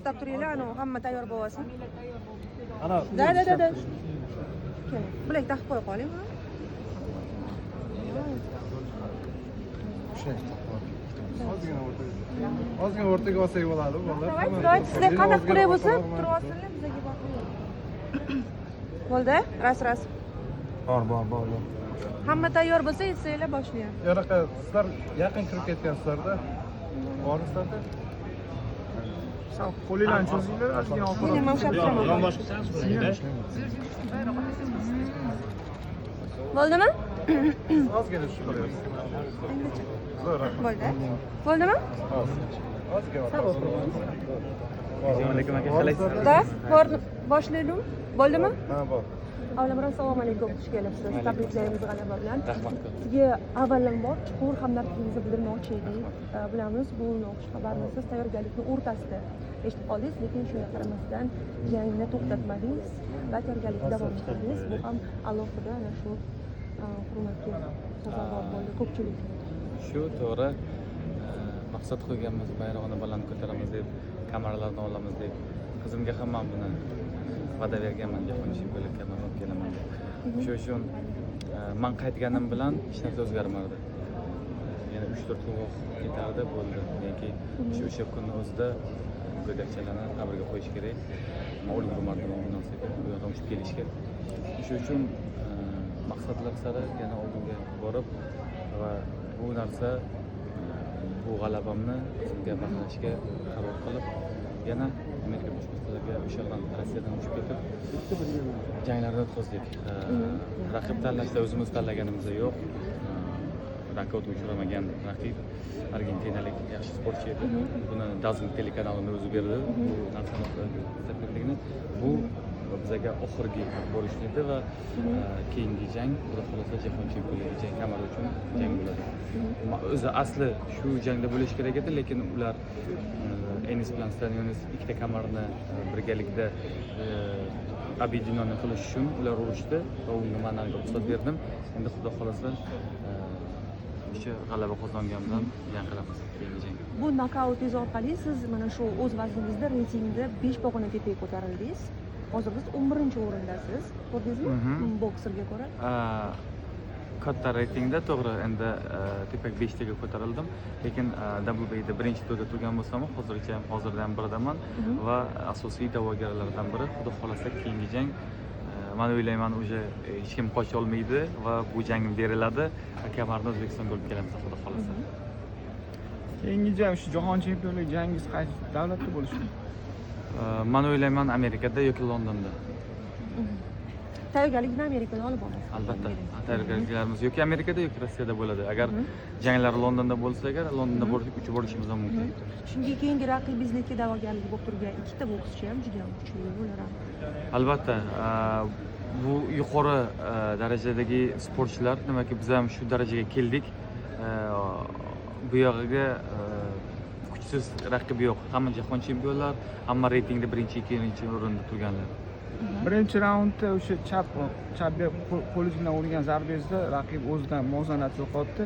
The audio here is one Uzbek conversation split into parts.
to'xtab turinglar, ana hamma tayyor bo'lsin. Ana. Da. Keling, bilak taqib qo'ya qoling. Ozgina o'rtaga olsak bo'ladi, bolalar. Davay, sizlar qanaqa qulay bo'lsa, turib olsinlar, bizga boqing. Bo'ldi? Ras. Bor. Hamma tayyor bo'lsa, yetsanglar boshlaymiz. Yo'q, sizlar yaqin kirib ketgansizlar-da. Borsizlar-da. Sal qo'linglarni cho'zinglar, ozgina olib Keling, men ushlab turaman. Bo'ldimi? Ozgina tushib qolyapsiz. Bo'ldimi? Ozgina. Assalomu alaykum aka, qalaysiz? Da, boshlaydim. Bo'ldimi? Ha, bor. Avvalambor assalomu alaykum, xush kelibsiz. Tabriklaymiz g'alaba bilan. Rahmat. Sizga avvalambor chuqur hamdardligimizni bildirmoqchi edik. Bilamiz, bu noxush xabarni siz tayyorgarlikni o'rtasida eshitib qoldingiz, lekin shunga qaramasdan jangni to'xtatmadingiz va tayyorgarlikni davom ettirdingiz. Bu ham alohida ana shu hurmatga sazovor bo'ldi ko'pchilik. Shu to'g'ri, maqsad qo'yganmiz, bayrog'ini baland ko'taramiz deb, kameralarni olamiz deb. Qizimga ham men buni va'da berganman, jahon chempionlikka men olib kelaman deb. Shu uchun men qaytganim bilan hech narsa o'zgarmadi. Yana 3-4 kun ketardi, bo'ldi. Lekin o'sha kunning o'zida go'dakchalarni qabrga qo'yish kerak. Men ulgurmadim bu narsaga, bu yoqdan tushib kelishga. Shu uchun maqsadlar sari yana oldinga borib va bu narsa bu g'alabamni sizga bag'ishlashga qaror qilib yana Amerika bosh vaziriga o'sha yerdan Rossiyadan uchib ketib janglarni o'tkazdik. Raqib tanlashda o'zimiz tanlaganimiz yo'q. Rakotga uchramagan raqib argentinalik yaxshi sportchi edi. Buni Dazn telekanalining o'zi berdi. Bu narsani bu bizga oxirgi bo'lish edi va keyingi jang xudo xolasa jahon chempionligi jang kamar uchun jang bo'ladi. O'zi asli shu jangda bo'lish kerak edi, lekin ular Enis bilan Stanionis ikkita kamarni birgalikda объединённый qilish uchun ular urushdi va unga men ruxsat berdim. Endi xudo xolasa o'sha g'alaba qozongandan jang qilamiz keyingi jang. Bu nokautingiz orqali siz mana shu o'z vazniningizda reytingda 5 pog'ona tepaga ko'tarildingiz. Hozir siz 11-o'rindasiz. Ko'rdingizmi? Bokserga ko'ra. Katta reytingda to'g'ri, endi tepak 5 taga ko'tarildim. Lekin WBA'da birinchi turda turgan bo'lsam, hozircha ham hozirdan biridaman va asosiy da'vogarlardan biri. Xudo xolasa keyingi jang men o'ylayman, o'sha hech kim qocha olmaydi va bu jang beriladi. Kamarni O'zbekistonga olib kelamiz, xudo xolasa. Keyingi jang shu jahon chempionligi jangingiz qaysi davlatda bo'lishi? Men o'ylayman Amerikada yoki Londonda. Tayyorgarlikni Amerikada olib borasiz. Albatta, tayyorgarliklarimiz yoki Amerikada yoki Rossiyada bo'ladi. Agar janglar Londonda bo'lsa, agar Londonda uchib borishimiz ham mumkin. Shunga keyingi raqibingizga da'vogarlik bo'lib turgan ikkita bokschi ham juda ham kuchli bo'lar. Albatta, bu yuqori darajadagi sportchilar, demak biz ham shu darajaga keldik. Bu yog'iga kuchsiz raqib yo'q. Hamma jahon chempionlar, hamma reytingda birinchi, ikkinchi o'rinda turganlar. Birinchi raundda o'sha chap qo'li bilan urgan zarbangizda raqib o'zidan muvozanatni yo'qotdi.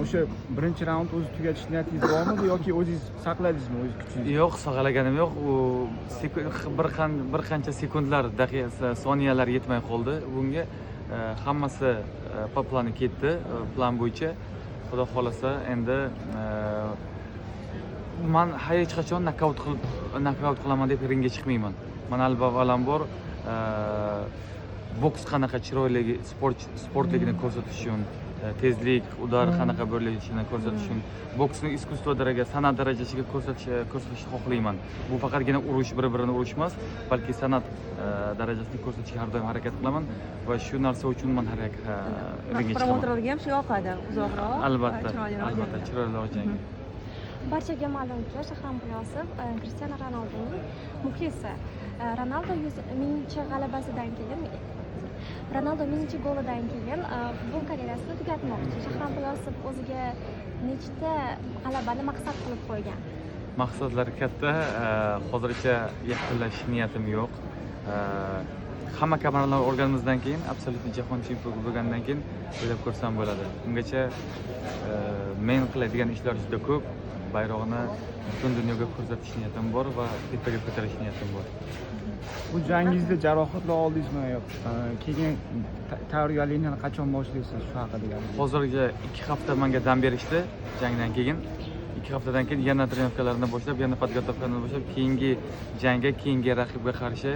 O'sha birinchi raund o'zi tugatish niyatingiz bormidi yoki o'zingiz saqladingizmi o'z kuchingizni? Yo'q, saqlaganim yo'q. U bir qancha sekundlar, soniyalar yetmay qoldi. Bunga hammasi po plani ketdi, plan bo'yicha. Xudo xolasa endi men hech qachon nokaut qilaman deb ringga chiqmayman. Men avvalambor boks qanaqa chiroyli sportligini ko'rsatish uchun, tezlik, udar qanaqa bo'lishini ko'rsatish uchun, boksni iskustvo san'at darajasiga ko'rsatishni xohlayman. Bu faqatgina urush, bir-birini urush emas, balki san'at darajasini ko'rsatishga har doim harakat qilaman va shu narsa uchun men ringga chiqaman. Promouterlarga ham shu yoqadi, uzoqroq. Albatta, chiroyli jang. Barchaga ma'lumki, Shahram G'iyosov Cristiano Ronaldoning muxlisi. Ronaldo 100-mingchi g'alabasidan keyin, Ronaldo 1000-chi golidan keyin futbol karyerasini tugatmoqchi. Shahram G'iyosov o'ziga nechta g'alabani maqsad qilib qo'ygan? Maqsadlar katta, hozircha yaqinlash niyatim yo'q. Hamma kameralar o'rganimizdan keyin, absolyutni jahon chempioni bo'lgandan keyin o'ylab ko'rsam bo'ladi. Ungacha men qiladigan ishlar juda ko'p. bayrog'ini butun dunyoga ko'rsatish niyatim bor va tepaga ko'tarish niyatim bor. Bu jangingizda jarohatlar oldingizmi yo keyin tayyorgarlikni qachon boshlaysiz shu haqida gapirsangiz. Hozirga 2 hafta menga dam berishdi jangdan keyin. 2 haftadan keyin yana trenirovkalarni boshlab, yana podgotovkani boshlab, keyingi jangga, keyingi raqibga qarshi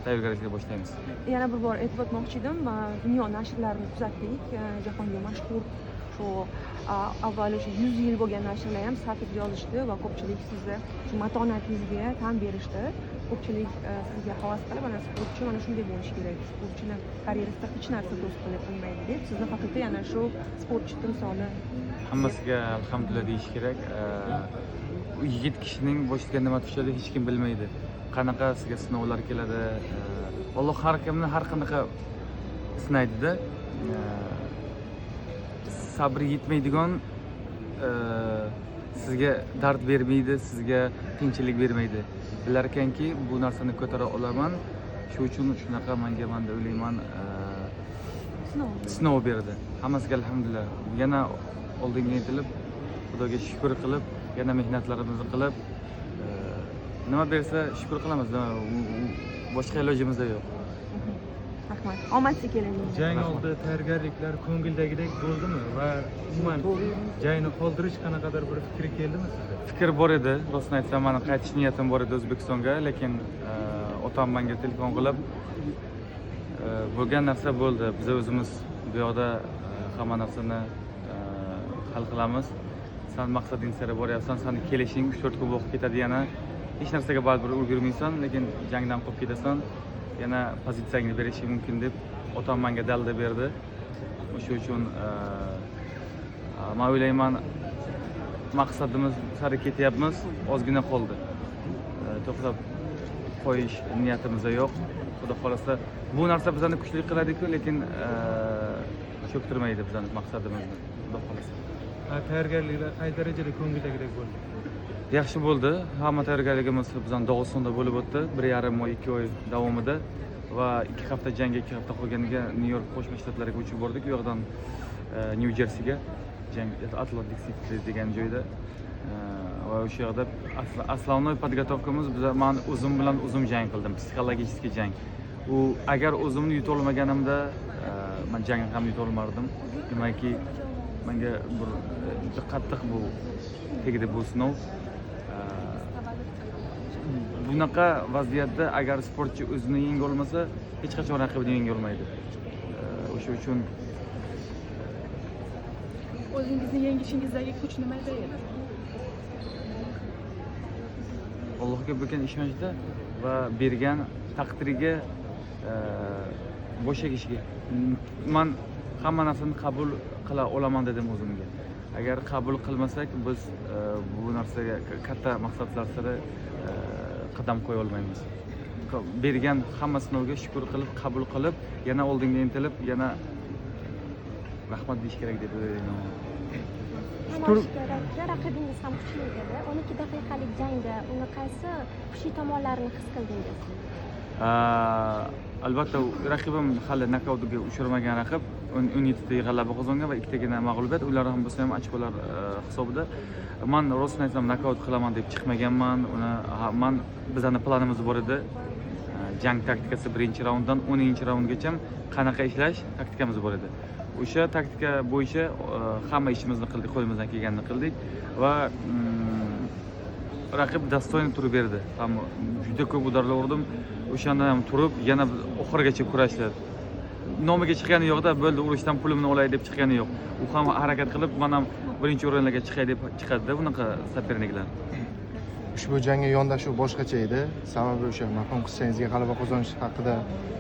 tayyorgarlikka boshlaymiz. Yana bir bor aytib o'tmoqchi edim, dunyo nashrlarini kuzatdik. Jahonga mashhur shu avvalo shu 100 yil bo'lgan nashrlar ham satr yozishdi va ko'pchilik sizni shu matonatingizga tan berishdi. Ko'pchilik sizga havas qilib, mana sportchi mana shunday bo'lishi kerak, sportchini karyerasida hech narsa to'sqinlik qilmaydi deb sizni haqiqiy yana shu sportchi timsoli. Hammasiga alhamdulillah deyish kerak. U yigit kishining boshiga nima tushadi hech kim bilmaydi. Qanaqa sizga sinovlar keladi. Alloh har kimni har qanaqa sinaydi-da. Sabri yetmaydigan sizga dard bermaydi, sizga qiyinchilik bermaydi. Bilar ekanki, bu narsani ko'tara olaman. Shu uchun shunaqa menga menda o'ylayman sinov berdi. Hammasiga alhamdulillah. Yana oldinga intilib, Xudoga shukr qilib, yana mehnatlarimizni qilib, nima bersa shukr qilamiz. Boshqa ilojimiz yo'q. Rahmat. Omadli keling. Jang oldi tayyorgarliklar ko'ngildagidek bo'ldimi va umuman jangni qoldirish qanaqadir bir fikri keldimi sizga? Fikr bor edi. Rostini aytsam, meni qaytish niyatim bor edi O'zbekistonga, lekin otam menga telefon qilib, bo'lgan narsa bo'ldi. Biz o'zimiz bu yoqda hamma narsani hal qilamiz. Sen maqsading sari boryapsan, seni kelishing 3-4 kun vaqt ketadi yana. Hech narsaga baribir ulgurmaysan, lekin jangdan qolib ketasan. Yana pozitsiyangni berishi mumkin deb otam menga dalda berdi. O'sha uchun men o'ylayman maqsadimiz sari ketyapmiz, ozgina qoldi. To'xtab qo'yish niyatimiz yo'q. Xudo xolasa bu narsa bizani kuchli qiladi-ku, lekin cho'ktirmaydi bizani maqsadimizni. Xudo xolasa. Tayyorgarliklar qay darajada ko'ngildagidek bo'ldi? Yaxshi bo'ldi. Hamma tayyorgarligimiz bizning Dog'istonda bo'lib o'tdi. 1,5 oy, 2 oy davomida va 2 hafta jangga 2 hafta qolganiga Nyu-York Qo'shma Shtatlariga uchib bordik. U yoqdan Nyu-Jersiga jang Atlantic City degan joyda va o'sha yoqda aslovnoy podgotovkamiz men o'zim bilan o'zim jang qildim, psixologik jang. U agar o'zimni yuta olmaganimda men jangni ham yuta olmardim. Demakki menga bir qattiq bu tegdi bu sinov. Bunaqa vaziyatda agar sportchi o'zini yenga olmasa, hech qachon raqibini yenga olmaydi. O'sha uchun o'zingizni yengishingizdagi kuch nimada edi? Allohga bo'lgan ishonchda va bergan taqdiriga bosh egishga. Men hamma narsani qabul qila olaman dedim o'zimga. Agar qabul qilmasak, biz bu narsaga katta maqsadlar sari qadam qo'ya olmaymiz. Bergan hamma sinovga shukr qilib, qabul qilib, yana oldinga intilib, yana rahmat deyish kerak deb o'ylayman. Raqibingiz ham kuchli edi. 12 daqiqalik jangda uni qaysi kuchli tomonlarini his qildingiz? Albatta raqibim hali nokautga uchirmagan raqib, 17 ta g'alaba qozongan va 2 tagina mag'lubiyat. Ular ham bo'lsa ham ochkolar hisobida. Men rostini aytsam nokaut qilaman deb chiqmaganman. Men bizning planimiz bor edi. Jang taktikasi 1-raunddan 10-raundgacha qanaqa ishlash taktikamiz bor edi. O'sha taktika bo'yicha hamma ishimizni qildik, qo'limizdan kelganini qildik va raqib dostoyn turib berdi. Ham juda ko'p udarlar urdim. O'shanda ham turib, yana oxirigacha kurashdi. Nomiga chiqqani yo'qda, bo'ldi, urushdan pulimni olay deb chiqqani yo'q. U ham harakat qilib, men ham birinchi o'rinlarga chiqay deb chiqadi-da bunaqa soperniklar. Ushbu jangga yondashuv boshqacha edi. Sababi o'sha marhum qizchangizga g'alaba qozonish haqida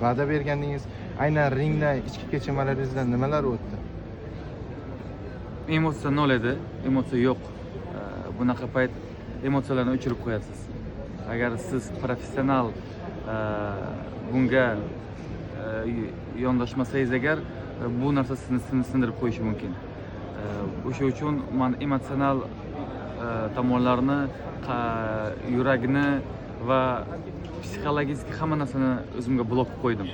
va'da bergandingiz. Aynan ringda ichki kechinmalaringizdan nimalar o'tdi? Emotsiya nol edi, emotsiya yo'q. Bunaqa payt emotsiyalarni o'chirib qo'yasiz. Agar siz professional bunga yondashmasangiz agar bu narsa sizni sindirib qo'yishi mumkin. O'sha uchun men emotsional tomonlarni, yuragini va psixologik hamma narsani o'zimga blok qo'ydim.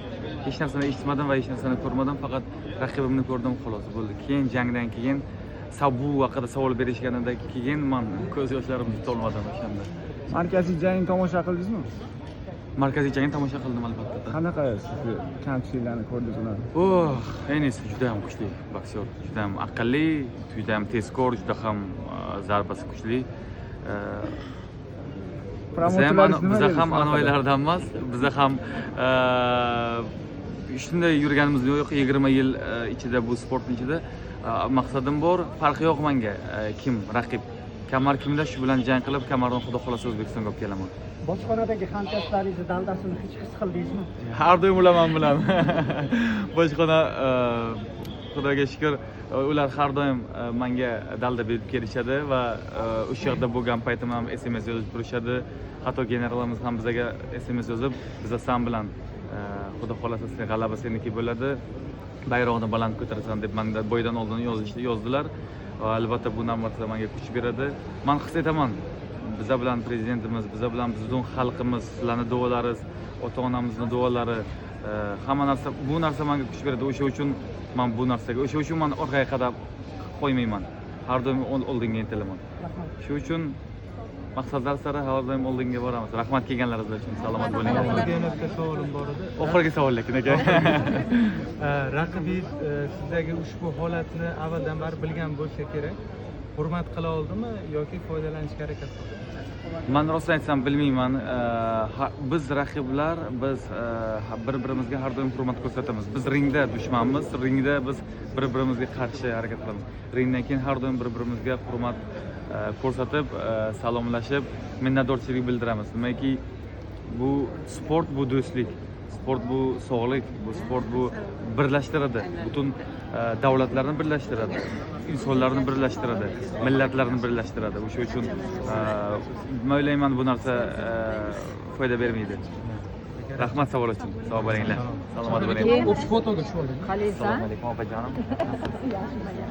Hech narsani eshitmadim va hech narsani ko'rmadim, faqat raqibimni ko'rdim xolos bo'ldi. Keyin jangdan keyin bu haqida savol berishganidan keyin men ko'z yoshlarimni tutolmadim o'shanda. Markaziy jangni tomosha qildingizmi? Markaziy jangni tomosha qildim albatta. Qanaqa sizni kamchiliklarni ko'rdingiz ularni? Enis juda ham kuchli boksyor, juda ham aqlli, juda ham tezkor, juda ham zarbasi kuchli. Biza ham anoylardan emas, biza ham shunday yurganimiz yo'q. 20 yil ichida bu sportning ichida maqsadim bor, farqi yo'q menga kim raqib. Kamar kimda shu bilan jang qilib, kamardan xudo xolasa O'zbekistonga olib kelaman. Bojxonadagi hamkasblaringizni daldasini hech his qildingizmi? Har doim ularman bilan. Bojxona xudoga shukr, ular har doim menga dalda berib kelishadi va o'sha yerda bo'lgan paytim ham SMS yozib turishadi. Hatto generalimiz ham bizga SMS yozib, biz sen bilan xudo xolasa sen g'alaba seniki bo'ladi. Bayrog'ini baland ko'tarasan deb menga bo'ydan oldin yozdilar. Albatta bu narsa menga kuch beradi. Men his etaman. Biza bilan prezidentimiz, biza bilan bizning xalqimiz, sizlarning duolaringiz, ota-onamizning duolari, hamma narsa bu narsa menga kuch beradi. O'sha uchun men bu narsaga, o'sha uchun men orqaga qadab qo'ymayman. Har doim oldinga intilaman. Shu uchun maqsadlar sari har doim oldinga boramiz. Rahmat kelganlaringiz uchun. Salomat bo'ling. Yana bitta savolim bor edi. Oxirgi savol lekin aka. Raqibingiz sizdagi ushbu holatni avvaldan beri bilgan bo'lsa kerak. Hurmat qila oldimi yoki foydalanishga harakat qildimi? Men rostini aytsam bilmayman. Biz raqiblar, biz bir-birimizga har doim hurmat ko'rsatamiz. Biz ringda dushmanmiz, ringda biz bir-birimizga qarshi harakat qilamiz. Ringdan keyin har doim bir-birimizga hurmat ko'rsatib, salomlashib, minnatdorchilik bildiramiz. Nimaki bu sport, bu do'stlik. Sport bu sog'lik, bu sport bu birlashtiradi. Butun davlatlarni birlashtiradi. insonlarni birlashtiradi, millatlarni birlashtiradi. O'sha uchun o'ylayman bu narsa foyda bermaydi. Rahmat savol uchun. Sog' bo'linglar. Salomat bo'ling. Fotoga tushib olding. Assalomu alaykum opajonim.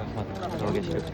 Rahmat.